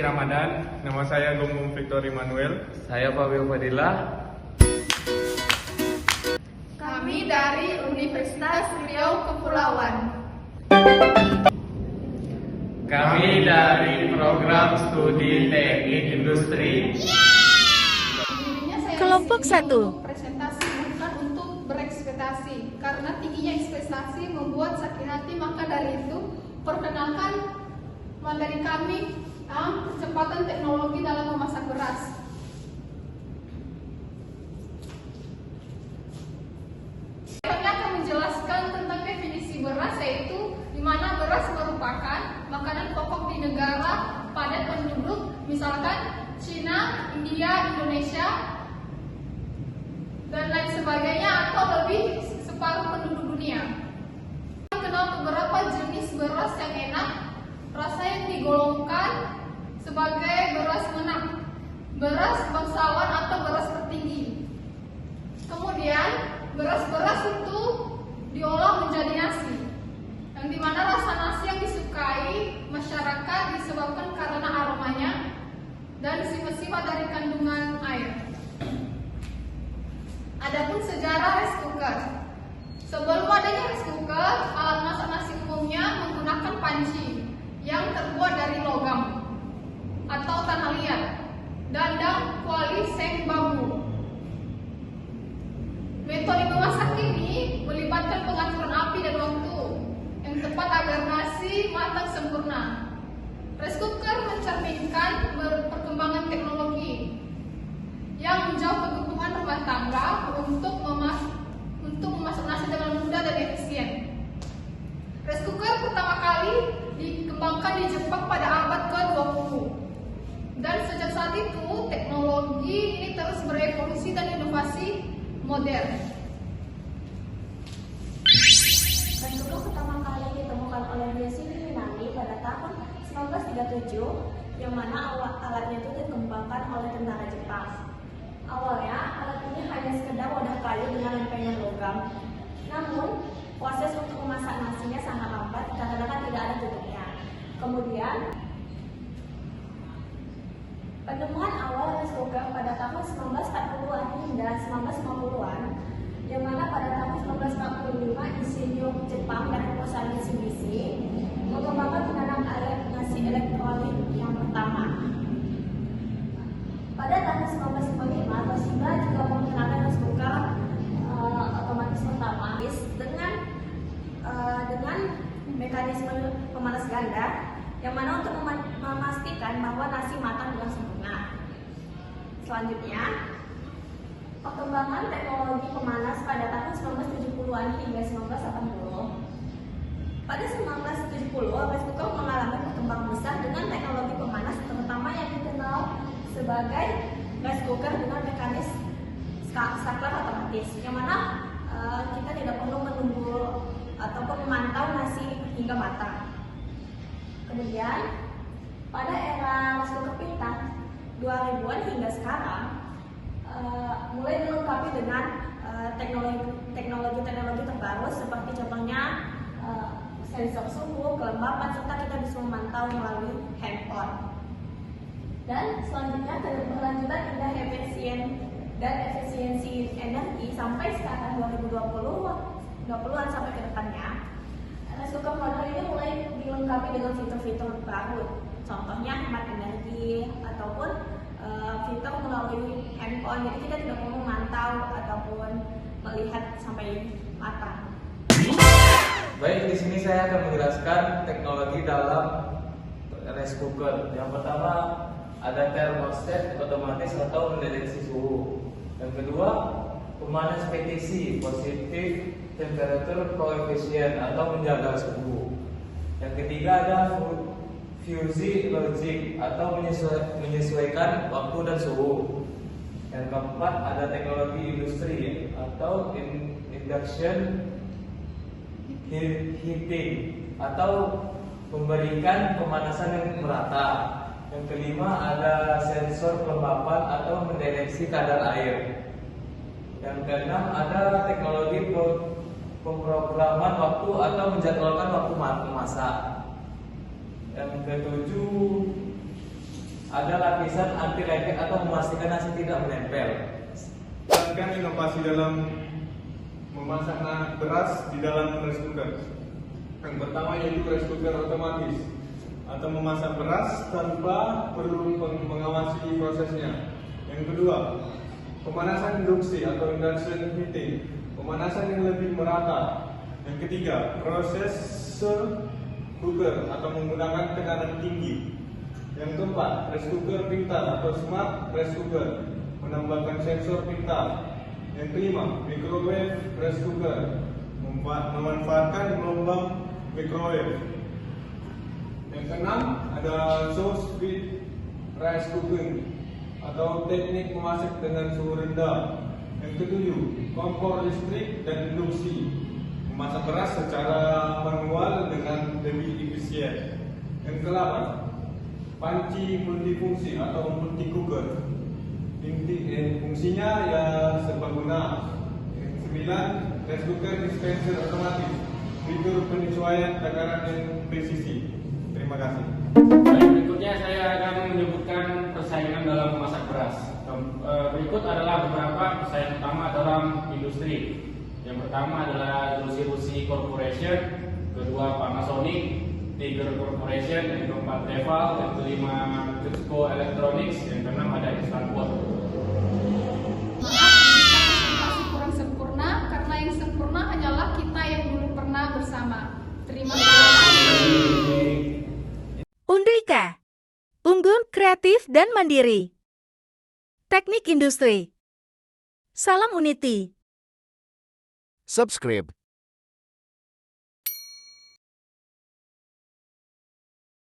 Rizky Ramadan. Nama saya Gunggung Victor Immanuel. Saya Fabio Fadila. Kami dari Universitas Riau Kepulauan. Kami dari program studi teknik industri. Kelompok 1. Presentasi bukan untuk berekspektasi. Karena tingginya ekspektasi membuat sakit hati, maka dari itu perkenalkan materi kami percepatan teknologi dalam memasak beras. Kami akan menjelaskan tentang definisi beras, yaitu di mana beras merupakan makanan pokok di negara padat penduduk, misalkan Cina, India, Indonesia, dan lain sebagainya, atau lebih separuh penduduk dunia. Kita kenal beberapa jenis beras yang enak, rasa yang digolongkan sebagai beras menang, beras bangsawan atau beras tertinggi. Kemudian beras-beras itu diolah menjadi nasi, yang dimana rasa nasi yang disukai masyarakat disebabkan karena aromanya dan sifat-sifat dari kandungan air. Adapun sejarah rice cooker. Sebelum adanya rice cooker, alat masak nasi umumnya menggunakan panci yang terbuat dari logam atau tanah liat, dandang, kuali, seng, bambu. Metode memasak ini melibatkan pengaturan api dan waktu yang tepat agar nasi matang sempurna. Rice cooker mencerminkan perkembangan teknologi yang menjawab kebutuhan rumah tangga untuk memasak nasi dengan mudah dan efisien. Rice cooker pertama kali dikembangkan di Jepang pada abad ke-20. Dan sejak saat itu, teknologi ini terus berevolusi dan inovasi modern. Rice cooker pertama kali ditemukan oleh Yoshimi Minami pada tahun 1937, yang mana alatnya itu dikembangkan oleh tentara Jepang. Awalnya, alat ini hanya sekedar wadah kayu dengan lempengan logam. Namun, proses untuk memasak nasinya sangat lambat karena tidak ada tutupnya. Kemudian, penemuan awal rice cooker pada tahun 1940-an hingga 1950-an, yang mana pada tahun 1945 insinyur Jepang dari perusahaan Mitsubishi mengembangkan penanam air nasi elektronik yang pertama. Pada tahun 1995, Toshiba juga memperkenalkan rice cooker otomatis pertama dengan mekanisme pemanas ganda, yang mana untuk memastikan bahwa nasi matang dengan sempurna. Selanjutnya, perkembangan teknologi pemanas pada tahun 1970-an hingga 1980. Pada 1970, rice cooker mengalami perkembangan besar dengan teknologi pemanas, terutama yang dikenal sebagai rice cooker dengan mekanisme saklar otomatis, yang mana kita tidak perlu menunggu ataupun memantau nasi hingga matang. Kemudian pada era rice cooker pintar 2000-an hingga sekarang mulai dilengkapi dengan teknologi terbaru, seperti contohnya sensor suhu, kelembapan, serta kita bisa memantau melalui handphone. Dan selanjutnya keberlanjutan hingga efisiensi energi sampai sekarang 2020-an sampai ke depannya. Rice cooker modern ini mulai dilengkapi dengan fitur-fitur baru, contohnya hemat energi ataupun fitur melalui handphone, jadi kita tidak perlu memantau ataupun melihat sampai matang. Baik, di sini saya akan menjelaskan teknologi dalam rice cooker. Yang pertama ada thermostat otomatis atau mendeteksi suhu. Yang kedua, pemanas PTC, positive temperature coefficient atau menjaga suhu. Yang ketiga ada fuzzy logic atau menyesuaikan waktu dan suhu. Yang keempat ada teknologi industri atau induction heating atau memberikan pemanasan yang merata. Yang kelima ada sensor kelembapan atau mendeteksi kadar air. Yang keenam ada teknologi pemrograman waktu atau menjadwalkan waktu memasak. Yang ketujuh ada lapisan anti lengket atau memastikan nasi tidak menempel. Jalankan inovasi dalam memasak beras di dalam rice cooker. Yang pertama yaitu rice cooker otomatis atau memasak beras tanpa perlu mengawasi prosesnya. Yang kedua, pemanasan induksi atau induction heating, pemanasan yang lebih merata. Yang ketiga, proses cooker atau menggunakan tekanan tinggi. Yang keempat, rice cooker pintar atau smart rice cooker, menambahkan sensor pintar. Yang kelima, microwave rice cooker, memanfaatkan gelombang microwave. Yang keenam, ada sous vide rice cooking atau teknik memasak dengan suhu rendah. Yang ketujuh, kompor listrik dan induksi, memasak beras secara manual dengan lebih efisien. Yang ke-8, panci multifungsi atau multi cooker. Fungsinya ya serbaguna. Yang 9, rice cooker dispenser otomatis, fitur penyesuaian takaran yang presisi. Terima kasih. Baik, berikutnya saya akan menyebutkan persaingan dalam memasak beras. Berikut adalah beberapa persaingan utama dalam industri. Yang pertama adalah Rusi Corporation, kedua Panasonic, Tiger Corporation, yang keempat Teval, yang kelima Cusco Electronics, yang keenam ada Istanbul. Masih kurang sempurna karena yang sempurna hanyalah kita yang dulu pernah bersama. Terima kasih. Undrika, unggul, kreatif, dan mandiri. Teknik industri. Salam Unity. Subscribe